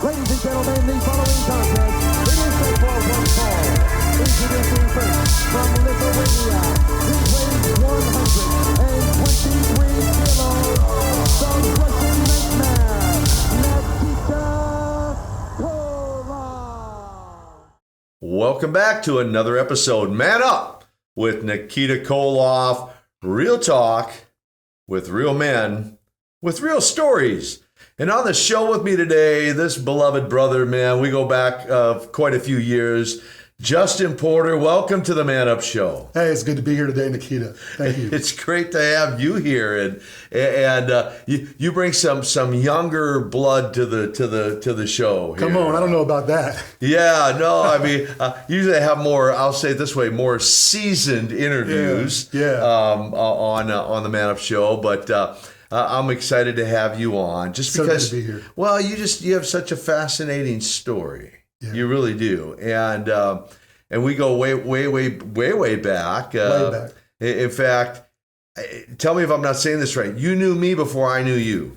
Ladies and gentlemen, the following contest, it is a 4-1 fall. Introducing first, from Lithuania, he weighs 123 kilos, the Russian nightmare, Nikita Koloff. Welcome back to another episode, Man Up, with Nikita Koloff. Real talk with real men, with real stories. And on the show with me today, this beloved brother, man, we go back quite a few years. Justin Porter, welcome to the Man Up Show. Hey, it's good to be here today, Nikita. Thank you. It's great to have you here, and you bring some younger blood to the show here. Come on, I don't know about that. Yeah, no, I mean, usually I have more, I'll say it this way, more seasoned interviews on the Man Up Show, but I'm excited to have you on just because, so good to be here. Well, you have such a fascinating story. Yeah. You really do. And we go way back. Way back. In fact, tell me if I'm not saying this right. You knew me before I knew you.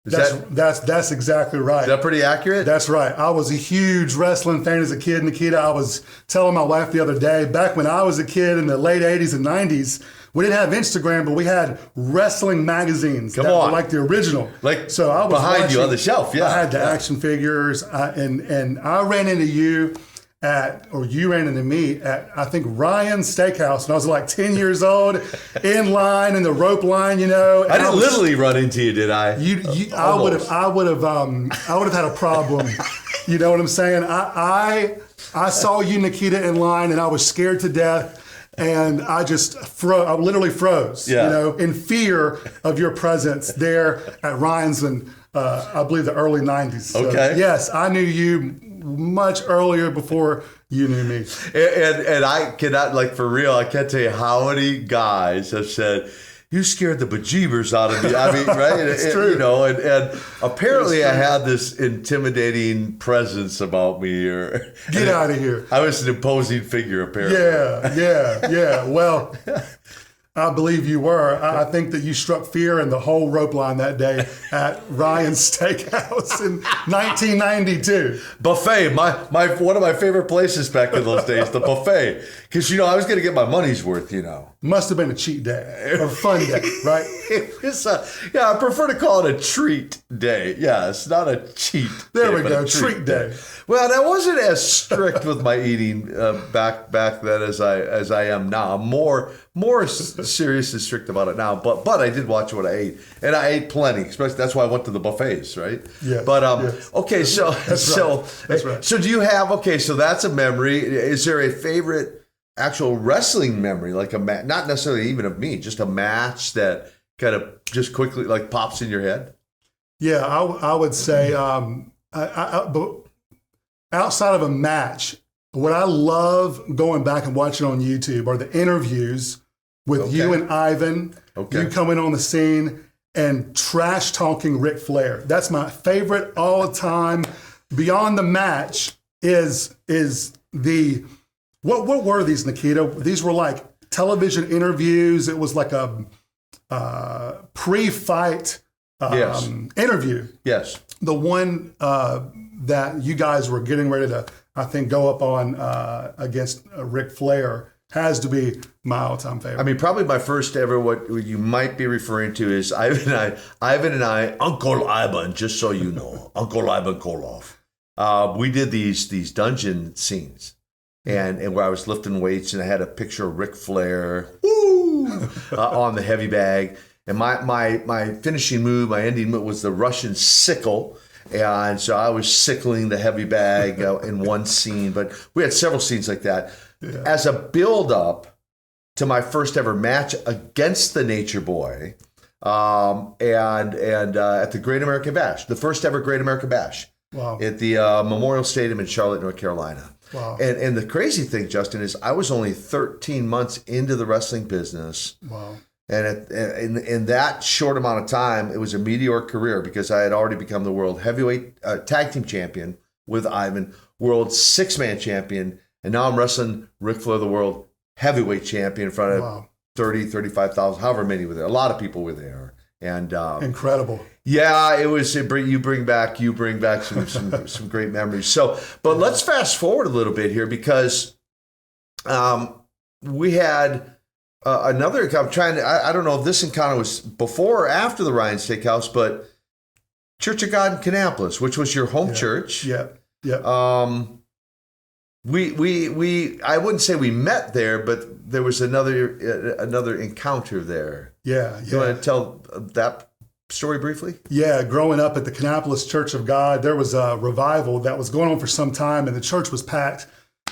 That's exactly right. Is that pretty accurate? That's right. I was a huge wrestling fan as a kid, Nikita. I was telling my wife the other day, back when I was a kid in the late 80s and 90s, we didn't have Instagram, but we had wrestling magazines that were like the original. So I was behind you on the shelf, yeah. I had the action figures, and I ran into you you ran into me at, I think, Ryan's Steakhouse when I was like 10 years old, in line, in the rope line, you know. I didn't literally run into you, did I? I would have had a problem. You know what I'm saying? I saw you, Nikita, in line, and I was scared to death. And I just I literally froze, you know, in fear of your presence there at Ryan's in, I believe, the early 90s. So, okay. Yes, I knew you much earlier before you knew me. And I cannot, like, for real, I can't tell you how many guys have said, you scared the bejeebers out of me. I mean, right? It's true. You know, and apparently I had this intimidating presence about me here. Get out of here. I was an imposing figure, apparently. Yeah. Well, I believe you were. I think that you struck fear in the whole rope line that day at Ryan's Steakhouse in 1992. Buffet, one of my favorite places back in those days, the buffet. Because, you know, I was going to get my money's worth, you know. Must have been a cheat day or a fun day, right? I prefer to call it a treat day. Yeah, it's not a cheat There day, we go, treat day. Well, I wasn't as strict with my eating back then as I am now. I'm more serious and strict about it now. But I did watch what I ate, and I ate plenty. Especially that's why I went to the buffets, right? Yeah. But yes. Okay, so That's right. So do you have? Okay, so that's a memory. Is there a favorite actual wrestling memory, like a match? Not necessarily even of me, just a match that kind of just quickly like pops in your head. Yeah, I would say. But outside of a match, what I love going back and watching on YouTube are the interviews with you and Ivan, you coming on the scene and trash talking Ric Flair. That's my favorite all the time. Beyond the match is the, what were these, Nikita? These were like television interviews. It was like a pre-fight interview. Yes. The one that you guys were getting ready to, I think, go up on against Ric Flair has to be my all-time favorite. I mean, probably my first ever, what you might be referring to is Ivan and I, Uncle Ivan, just so you know, Uncle Ivan Koloff. We did these dungeon scenes, and where I was lifting weights, and I had a picture of Ric Flair on the heavy bag. And my finishing move, my ending move was the Russian sickle. And so I was sickling the heavy bag in one scene, but we had several scenes like that. Yeah. As a build-up to my first ever match against the Nature Boy, and at the Great American Bash, the first ever Great American Bash, at the Memorial Stadium in Charlotte, North Carolina. Wow. And the crazy thing, Justin, is I was only 13 months into the wrestling business. Wow. And in that short amount of time, it was a meteoric career because I had already become the world heavyweight tag team champion with Ivan, world six-man champion, and now I'm wrestling Ric Flair, the world heavyweight champion, in front of 30, 35,000, however many were there. A lot of people were there. And incredible. Yeah, it was. You bring back some great memories. So, but let's fast forward a little bit here because we had another. I'm trying to. I don't know if this encounter was before or after the Ryan Steakhouse, but Church of God in Kannapolis, which was your home church. Yeah. We I wouldn't say we met there, but there was another encounter there. Yeah. You want to tell that story briefly? Yeah, growing up at the Kannapolis Church of God, there was a revival that was going on for some time, and the church was packed.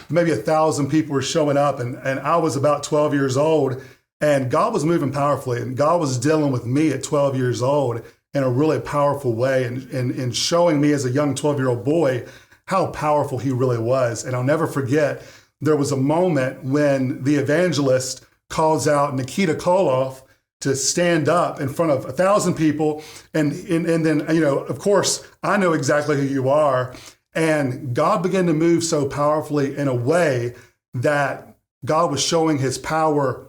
Maybe 1,000 people were showing up, and I was about 12 years old, and God was moving powerfully, and God was dealing with me at 12 years old in a really powerful way, and showing me as a young 12-year-old boy how powerful he really was. And I'll never forget, there was a moment when the evangelist calls out Nikita Koloff to stand up in front of 1,000 people. And then, of course, I know exactly who you are. And God began to move so powerfully in a way that God was showing his power.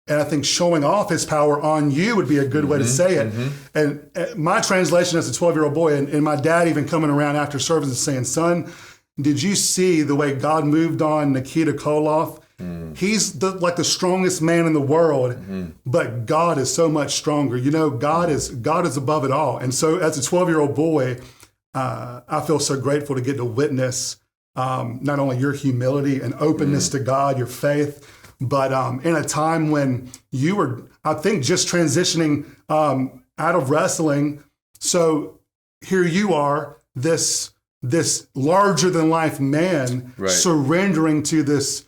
And I think showing off his power on you would be a good way to say it. And my translation as a 12-year-old boy, and my dad even coming around after service and saying, son, did you see the way God moved on Nikita Koloff? He's like the strongest man in the world, but God is so much stronger. God is above it all. And so as a 12-year-old boy, I feel so grateful to get to witness not only your humility and openness to God, your faith, but in a time when you were, I think, just transitioning out of wrestling. So here you are, this larger than life man, surrendering to this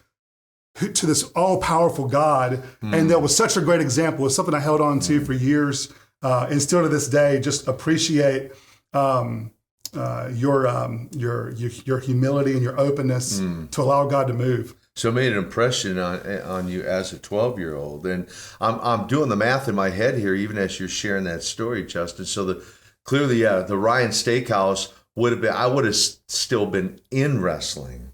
all-powerful God. And that was such a great example. It's something I held on to for years, and still to this day, just appreciate your humility and your openness to allow God to move. So it made an impression on you as a 12-year-old. And I'm doing the math in my head here, even as you're sharing that story, Justin. So clearly, the Ryan Steakhouse I would have still been in wrestling.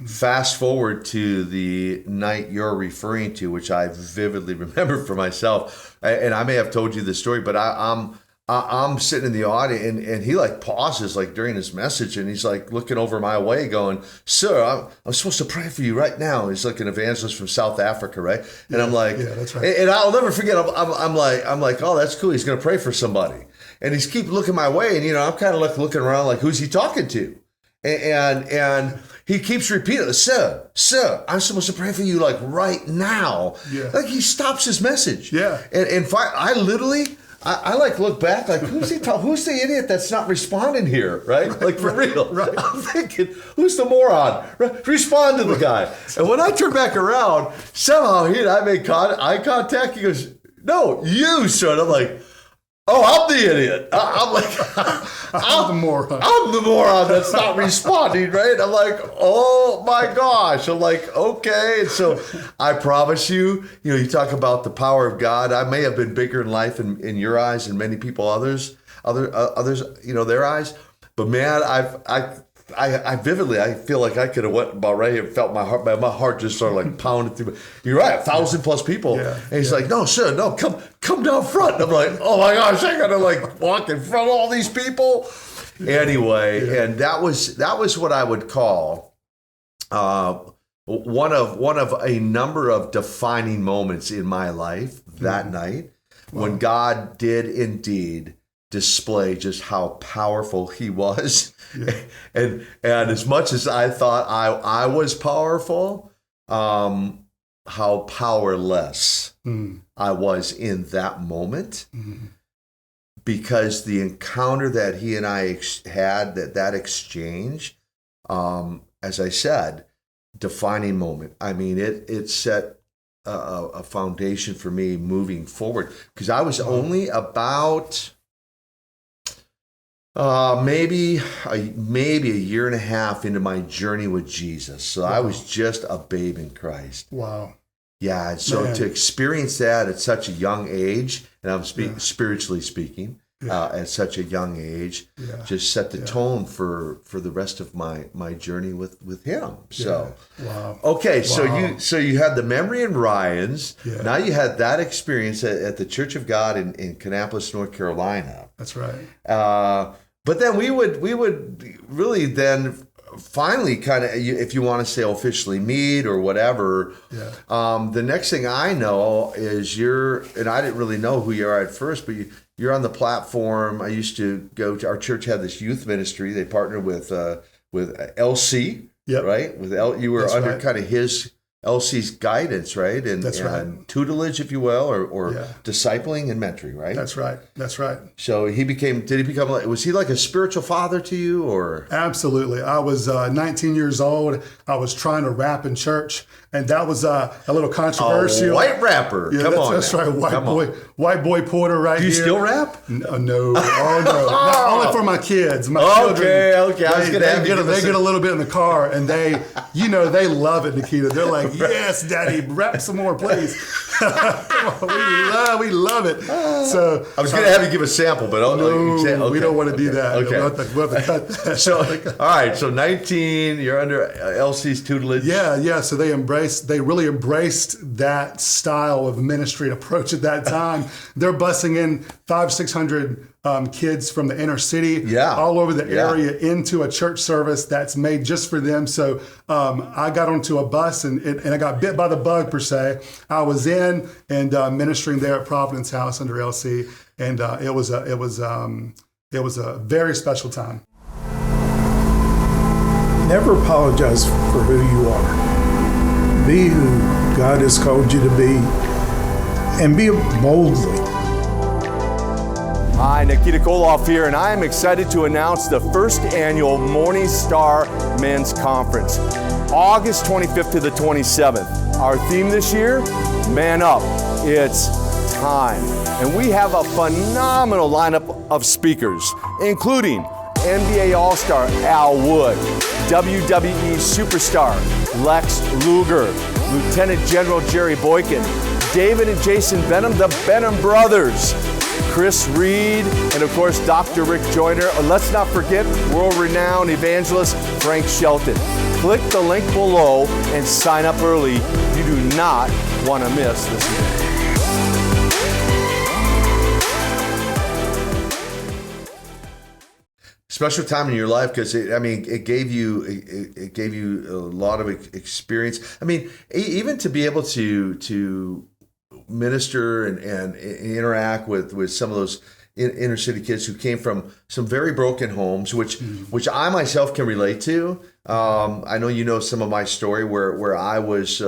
Fast forward to the night you're referring to, which I vividly remember for myself, and I may have told you the story, but I'm sitting in the audience, and he like pauses like during his message, and he's like looking over my way, going, "Sir, I'm supposed to pray for you right now." He's like an evangelist from South Africa, right? And I'm like, "Yeah, that's right." And I'll never forget. I'm like, "Oh, that's cool. He's going to pray for somebody," and he's keep looking my way, and I'm kind of like looking around, like, who's he talking to? And he keeps repeating, sir, I'm supposed to pray for you like right now. Yeah. Like he stops his message. Yeah. And I literally, I like look back like, who's the idiot that's not responding here, right? Like for real. Right. I'm thinking, who's the moron? Respond to the guy. And when I turn back around, somehow I made eye contact. He goes, "No, you, sir." And I'm like, "Oh, I'm the idiot." I'm like, I'm the moron. I'm the moron that's not responding, right? I'm like, oh my gosh. I'm like, okay. And so I promise you, you talk about the power of God. I may have been bigger in life in your eyes and many people others, their eyes. But man, I vividly, I feel like I could have went about right here and felt my heart just sort of like pounding through. You're right, 1,000+ people. Yeah, and he's like, "No, sir, no, come down front." And I'm like, oh my gosh, I gotta like walk in front of all these people. Anyway, and that was what I would call one of a number of defining moments in my life that night when God did indeed display just how powerful he was. And as much as I thought I was powerful, how powerless I was in that moment, because the encounter that he and I had, that exchange, as I said, defining moment. I mean, it set a foundation for me moving forward, because I was only about maybe a year and a half into my journey with Jesus. So I was just a babe in Christ. Wow. Yeah. So to experience that at such a young age, and I'm spiritually speaking, at such a young age, just set the tone for the rest of my journey with him. So, okay. Wow. So you had the memory in Ryan's. Yeah. Now you had that experience at the Church of God in Kannapolis, North Carolina. That's right. But then we would really then finally kind of, if you want to say officially meet or whatever. Yeah. The next thing I know is and I didn't really know who you are at first, but you're on the platform. I used to go to, our church had this youth ministry. They partnered with LC, Yep. right? You were That's under right. kind of LC's guidance, right? And, That's right. and tutelage, if you will, or Yeah. discipling and mentoring, right? That's right. That's right. So was he like a spiritual father to you, or? Absolutely. I was 19 years old. I was trying to rap in church, and that was a little controversial. White rapper. Yeah, Come on. that's now. right. Come on. White boy Porter right Do you here. still rap? No. Oh, no. Not only for my kids. My children. Okay. I was going to have you They get a little bit in the car, and they love it, Nikita. They're like, yes, Daddy, rap some more, please. Come on, we love it. So I was going to have you give a sample, but no, we don't want to do that. Okay. We'll have to cut that. So, all right. So 19, you're under LC's tutelage. Yeah. So they really embraced that style of ministry and approach at that time. They're busing in 500-600 kids from the inner city, all over the area into a church service that's made just for them. So I got onto a bus and I got bit by the bug per se. I was in and ministering there at Providence House under LC, and it was a very special time. Never apologize for who you are. Be who God has called you to be, and be boldly. Hi, Nikita Koloff here, and I am excited to announce the first annual MorningStar Men's Conference, August 25th to the 27th. Our theme this year, Man Up. It's time. And we have a phenomenal lineup of speakers, including NBA All-Star Al Wood, WWE Superstar Lex Luger, Lieutenant General Jerry Boykin, David and Jason Benham, the Benham Brothers, Chris Reed, and of course, Dr. Rick Joyner. Let's not forget world-renowned evangelist Frank Shelton. Click the link below and sign up early. You do not want to miss this event. Special time in your life because it gave you a lot of experience. I mean, even to be able to minister and interact with some of those inner city kids who came from some very broken homes, which I myself can relate to. I know you know some of my story where I was,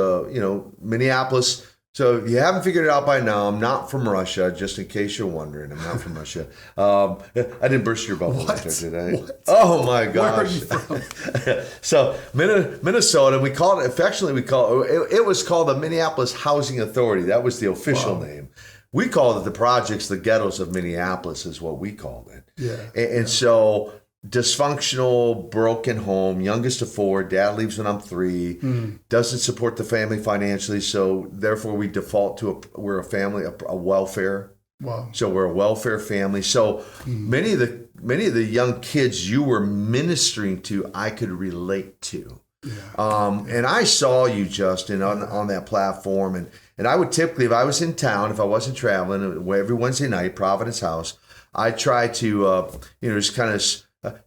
Minneapolis. So if you haven't figured it out by now, I'm not from Russia, just in case you're wondering. I'm not from Russia. I didn't burst your bubble, did I? What? Oh, my gosh. Where are you from? So Minnesota, it was called the Minneapolis Housing Authority. That was the official name. We called it the projects, the ghettos of Minneapolis is what we called it. Yeah. And so dysfunctional, broken home, youngest of four, dad leaves when I'm 3, doesn't support the family financially, so therefore we default to we're a family, a welfare. Wow. So we're a welfare family. So many of the young kids you were ministering to, I could relate to. Yeah. And I saw you, Justin, on that platform, and I would typically, if I was in town, if I wasn't traveling, every Wednesday night, Providence House, I try to just kind of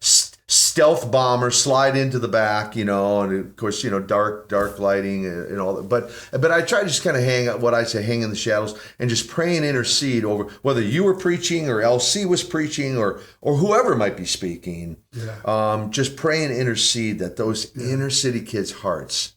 stealth bomber, slide into the back, and of course, dark lighting and all that. But I try to just kind of hang in the shadows and just pray and intercede over whether you were preaching or LC was preaching or whoever might be speaking. Yeah. Just pray and intercede that those inner city kids' hearts,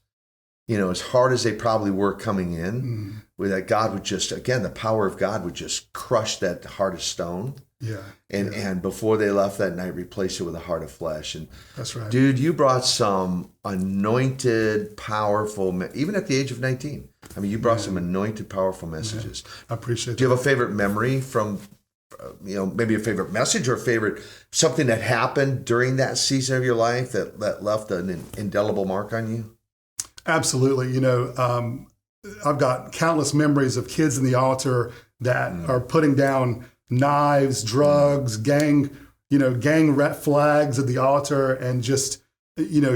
as hard as they probably were coming in, with that God would just, again, the power of God would just crush that heart of stone. Yeah. And before they left that night, replace it with a heart of flesh. And That's right. Dude, you brought some anointed, powerful, even at the age of 19. I mean, you brought some anointed, powerful messages. I appreciate Do you have a favorite memory from, maybe a favorite message or something that happened during that season of your life that left an indelible mark on you? Absolutely. I've got countless memories of kids in the altar that are putting down knives, drugs, gang red flags at the altar, and just,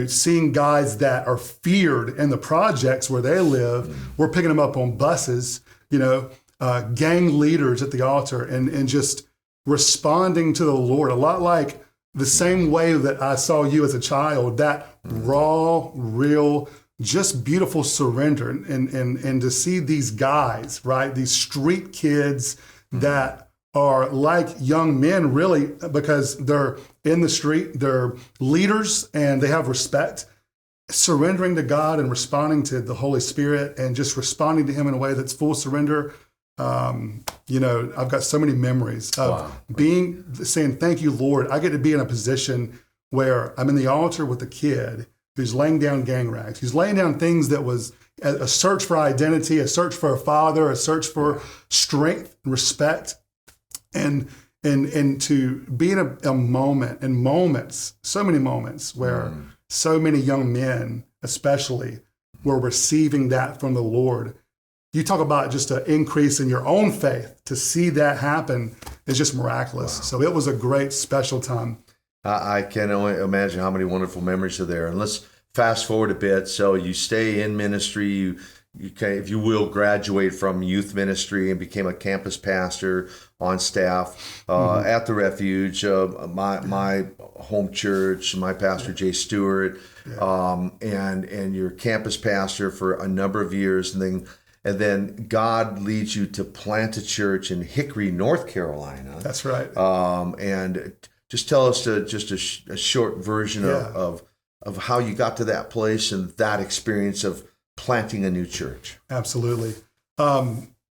seeing guys that are feared in the projects where they live. We're picking them up on buses, gang leaders at the altar, and just responding to the Lord, a lot like the same way that I saw you as a child, that raw, real, just beautiful surrender. And to see these guys, right, these street kids that are like young men, really, because they're in the street, they're leaders and they have respect, surrendering to God and responding to the Holy Spirit and just responding to Him in a way that's full surrender. I've got so many memories of saying, thank you, Lord. I get to be in a position where I'm in the altar with a kid who's laying down gang rags. He's laying down things that was a search for identity, a search for a father, a search for strength and respect. And to be in a moment, and moments, so many moments where so many young men, especially, were receiving that from the Lord. You talk about just an increase in your own faith. To see that happen is just miraculous. Wow. So it was a great, special time. I can only imagine how many wonderful memories are there. And let's fast forward a bit. So you stay in ministry. You can, if you will, graduate from youth ministry and became a campus pastor on staff at the Refuge, my home church, my pastor Jay Stewart, and you're campus pastor for a number of years, and then God leads you to plant a church in Hickory, North Carolina. That's right. And just tell us just a short version of how you got to that place and that experience of planting a new church. Absolutely.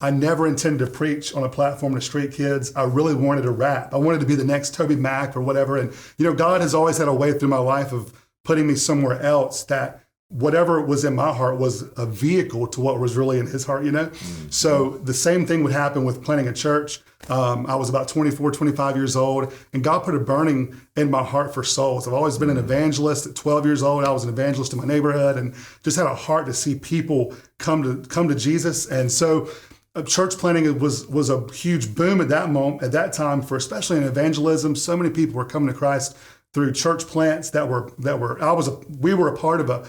I never intended to preach on a platform to street kids. I really wanted to rap. I wanted to be the next Toby Mac or whatever. And, God has always had a way through my life of putting me somewhere else that whatever was in my heart was a vehicle to what was really in His heart, Mm-hmm. So the same thing would happen with planting a church. I was about 24, 25 years old, and God put a burning in my heart for souls. I've always been an evangelist. At 12 years old, I was an evangelist in my neighborhood and just had a heart to see people come to Jesus. And so church planting was a huge boom at that moment, at that time, for especially in evangelism. So many people were coming to Christ through church plants we were a part of a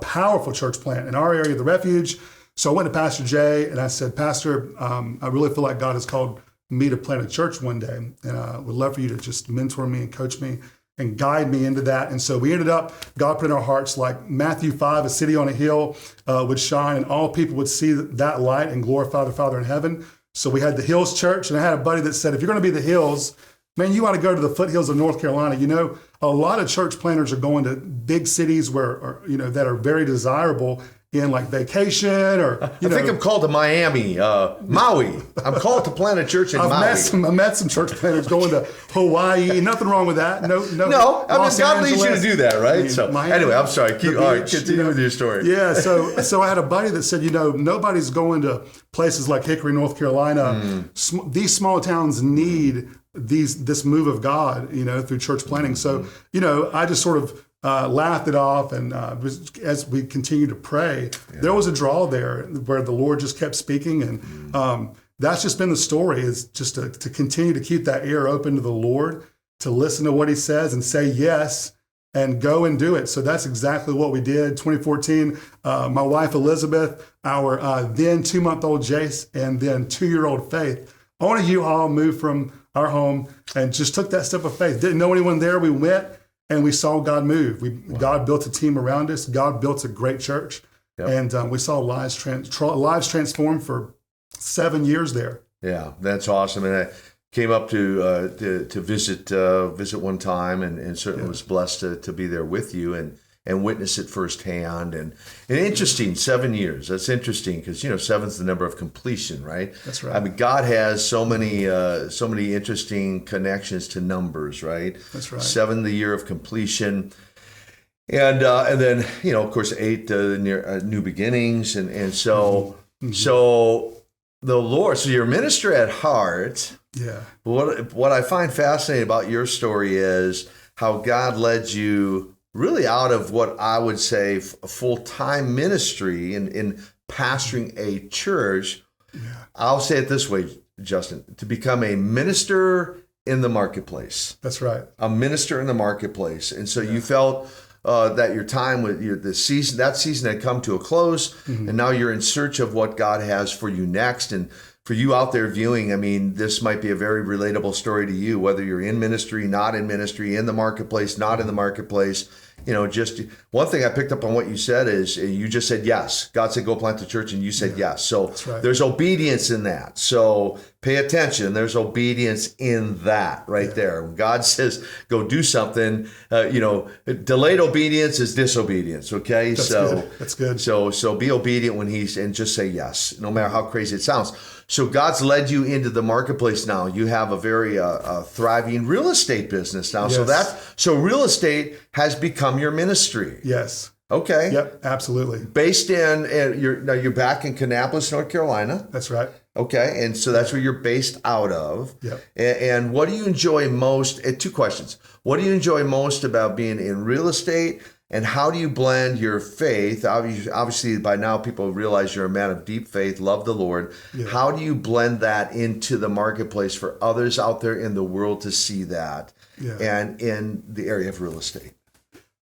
powerful church plant in our area, the Refuge. So I went to Pastor Jay and I said, Pastor, I really feel like God has called me to plant a church one day, and I would love for you to just mentor me and coach me and guide me into that. And so we ended up, God put in our hearts, like Matthew 5, a city on a hill would shine and all people would see that light and glorify the Father in heaven. So we had the Hills Church, and I had a buddy that said, if you're going to be the Hills, man, you ought to go to the foothills of North Carolina. A lot of church planters are going to big cities that are very desirable in like vacation or, I think I'm called to Miami, Maui. I'm called to plant a church in Maui. I met some church planters going to Hawaii. Nothing wrong with that. No. God leads you to do that, right? Anyway, I'm sorry. Continue with your story. Yeah. So I had a buddy that said, nobody's going to places like Hickory, North Carolina. These small towns need this move of God, through church planting. So, I just sort of laughed it off, and as we continued to pray, there was a draw there where the Lord just kept speaking, and that's just been the story, is just to continue to keep that ear open to the Lord, to listen to what He says and say yes, and go and do it. So that's exactly what we did. 2014, my wife Elizabeth, our then 2-month-old Jace, and then 2-year-old Faith, on a U-Haul, moved from our home and just took that step of faith. Didn't know anyone there. We went and we saw God move. God built a team around us. God built a great church. Yep. And we saw lives transformed for 7 years there. Yeah, that's awesome. And I came up to visit one time, and certainly was blessed to be there with you and witness it firsthand. And interesting, 7 years. That's interesting because 7's the number of completion, right? That's right. I mean, God has so many interesting connections to numbers, right? That's right. 7, the year of completion. And then, of course, 8, new beginnings. And so, so the Lord, so you're a minister at heart. Yeah. What I find fascinating about your story is how God led you really out of what I would say a full-time ministry in pastoring a church. Yeah. I'll say it this way, Justin, to become a minister in the marketplace. That's right. A minister in the marketplace. And so you felt that your time with that season had come to a close, and now you're in search of what God has for you next. And for you out there viewing, I mean, this might be a very relatable story to you, whether you're in ministry, not in ministry, in the marketplace, not in the marketplace. Just one thing I picked up on what you said is you just said yes. God said, go plant the church, and you said yes. So right. There's obedience in that. So pay attention. There's obedience in that right there. When God says, go do something, delayed obedience is disobedience. Okay. That's good. So be obedient and just say yes, no matter how crazy it sounds. So God's led you into the marketplace now. You have a very thriving real estate business now. Yes. So real estate has become your ministry. Yes. Okay. Yep. Absolutely. Based in you're back in Kannapolis, North Carolina. That's right. Okay, and so that's where you're based out of. Yep. And what do you enjoy most? Two questions. What do you enjoy most about being in real estate? And how do you blend your faith? Obviously, by now people realize you're a man of deep faith, love the Lord. Yeah. How do you blend that into the marketplace for others out there in the world to see that? Yeah. And in the area of real estate?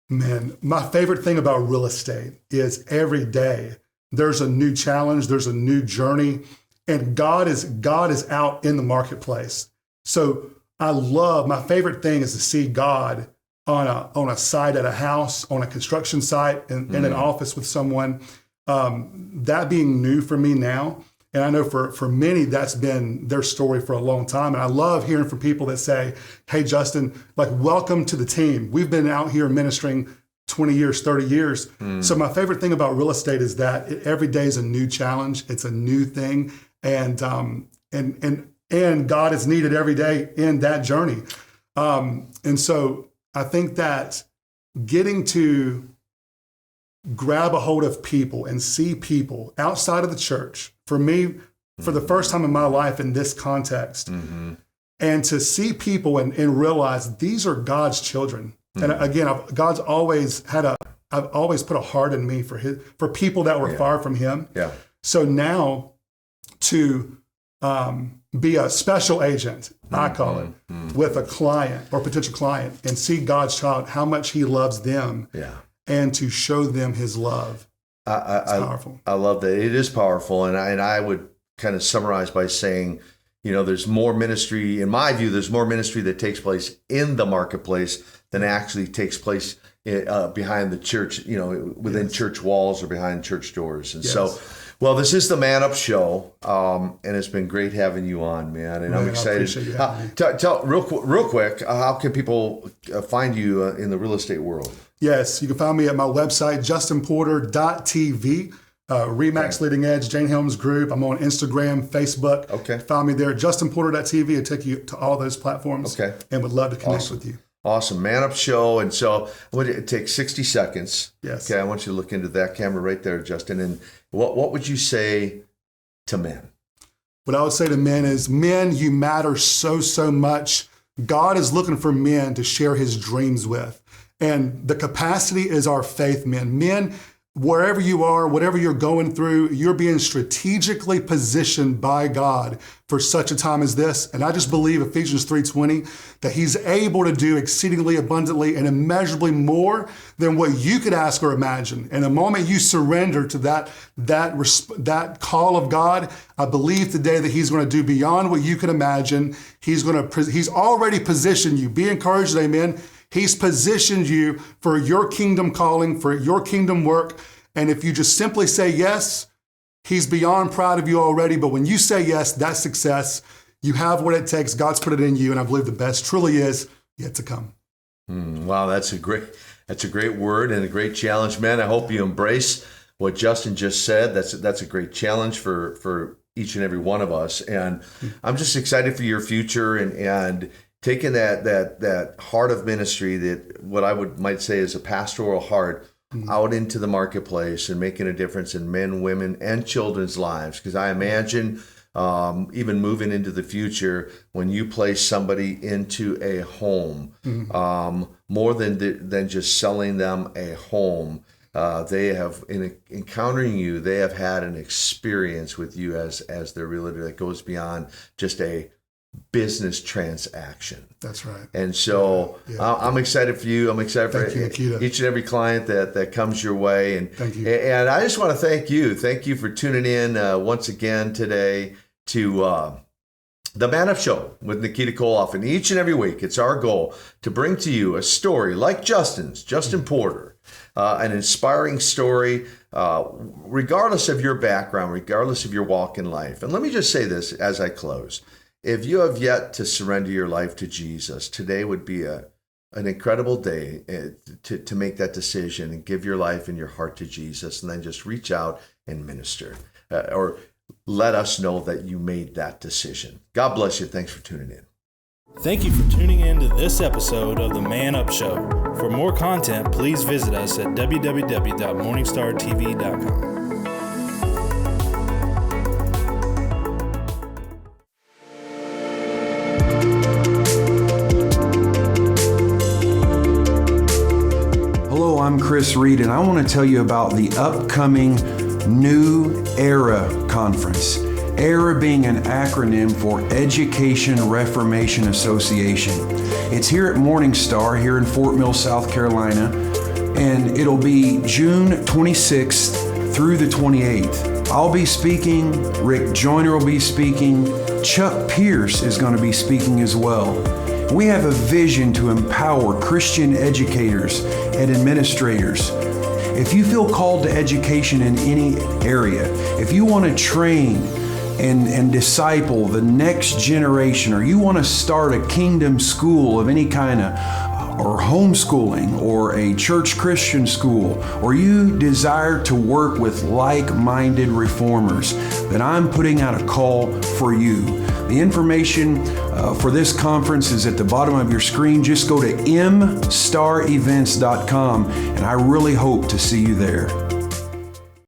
Man, my favorite thing about real estate is every day there's a new challenge, there's a new journey, and God is out in the marketplace. So my favorite thing is to see God on a site at a house, on a construction site, in an office with someone. That being new for me now. And I know for many, that's been their story for a long time. And I love hearing from people that say, hey, Justin, welcome to the team. We've been out here ministering 20 years, 30 years. So my favorite thing about real estate is that every day is a new challenge. It's a new thing. And God is needed every day in that journey. And so I think that getting to grab a hold of people and see people outside of the church, for me, for the first time in my life in this context, and to see people and realize these are God's children. And again, I've always put a heart in me for people that were far from Him. Yeah. So now to be a special agent, I call it, with a client or potential client, and see God's child, how much He loves them. Yeah. And to show them His love. It's powerful. I love that. It is powerful. And I would kind of summarize by saying, there's more ministry, in my view, there's more ministry that takes place in the marketplace than actually takes place behind the church, within church walls or behind church doors. And so, well, this is the Man Up Show, and it's been great having you on, man. And I'm excited. Tell real quick, how can people find you in the real estate world? Yes, you can find me at my website, justinporter.tv. Remax Leading Edge, Jane Helms Group. I'm on Instagram, Facebook. Okay. Find me there, justinporter.tv. It'll take you to all those platforms. Okay. And would love to connect with you. Awesome. Man Up Show. And so I want you to take 60 seconds. Yes. Okay. I want you to look into that camera right there, Justin. And what would you say to men? What I would say to men is, men, you matter so much. God is looking for men to share His dreams with. And the capacity is our faith, men. Men, wherever you are, whatever you're going through, you're being strategically positioned by God for such a time as this. And I just believe Ephesians 3:20, that He's able to do exceedingly abundantly and immeasurably more than what you could ask or imagine. And the moment you surrender to that call of God, I believe today that He's going to do beyond what you can imagine. He's already positioned you. Be encouraged, amen. He's positioned you for your kingdom calling, for your kingdom work. And if you just simply say yes, He's beyond proud of you already. But when you say yes, that's success. You have what it takes. God's put it in you. And I believe the best truly is yet to come. Wow, that's a great word and a great challenge, man. I hope you embrace what Justin just said. That's a great challenge for each and every one of us. And I'm just excited for your future and taking that heart of ministry, that what I might say is a pastoral heart, out into the marketplace and making a difference in men, women, and children's lives. Because I imagine even moving into the future, when you place somebody into a home, more than just selling them a home, they have, in encountering you, they have had an experience with you as their realtor that goes beyond just a business transaction. That's right. And so I'm excited for you. I'm excited for each and every client that comes your way. And thank you. And I just want to thank you. Thank you for tuning in once again today to the Man Up Show with Nikita Koloff. And each and every week, it's our goal to bring to you a story like Justin Porter, an inspiring story, regardless of your background, regardless of your walk in life. And let me just say this as I close. If you have yet to surrender your life to Jesus, today would be an incredible day to make that decision and give your life and your heart to Jesus, and then just reach out and minister or let us know that you made that decision. God bless you. Thanks for tuning in. Thank you for tuning in to this episode of The Man Up Show. For more content, please visit us at www.morningstartv.com. Hello, I'm Chris Reed, and I want to tell you about the upcoming New Era Conference. ERA being an acronym for Education Reformation Association. It's here at MorningStar here in Fort Mill, South Carolina, and it'll be June 26th through the 28th. I'll be speaking, Rick Joyner will be speaking, Chuck Pierce is going to be speaking as well. We have a vision to empower Christian educators and administrators. If you feel called to education in any area, if you want to train and disciple the next generation, or you want to start a kingdom school of any kind or homeschooling, or a church Christian school, or you desire to work with like-minded reformers, then I'm putting out a call for you. The information for this conference is at the bottom of your screen. Just go to mstarevents.com, and I really hope to see you there.